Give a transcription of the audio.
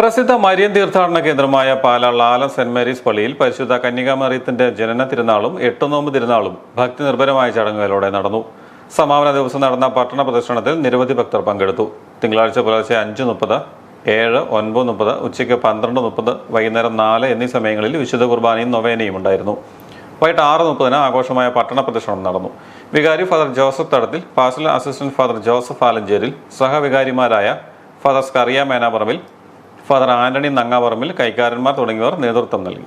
പ്രസിദ്ധ മരിയൻ തീർത്ഥാടന കേന്ദ്രമായ പാലാ ലാല സെന്റ് മേരീസ് പള്ളിയിൽ പരിശുദ്ധ കന്യകാമറിയത്തിന്റെ ജനന തിരുനാളും എട്ടുനോമ്പ് തിരുനാളും ഭക്തി നിർഭരമായ ചടങ്ങുകളോടെ നടന്നു. സമാപന ദിവസം നടന്ന പട്ടണ പ്രദക്ഷിണത്തിൽ നിരവധി ഭക്തർ പങ്കെടുത്തു. തിങ്കളാഴ്ച പുലർച്ചെ 5:30, 7, 9:30, ഉച്ചയ്ക്ക് 12:30, വൈകുന്നേരം 4 എന്നീ സമയങ്ങളിൽ വിശുദ്ധ കുർബാനയും നൊവേനയും ഉണ്ടായിരുന്നു. വൈകിട്ട് 6:30 ആഘോഷമായ പട്ടണ പ്രദക്ഷിണം നടന്നു. വികാരി father Joseph Thadathil, pastoral assistant father Joseph Alencherry, സഹവികാരിമാരായ ഫാദർ സ്കറിയ മേനാപറമ്പിൽ, ഫാദർ ആന്റണി നങ്ങാപറമ്പിൽ, കൈക്കാരന്മാർ തുടങ്ങിയവർ നേതൃത്വം നൽകി.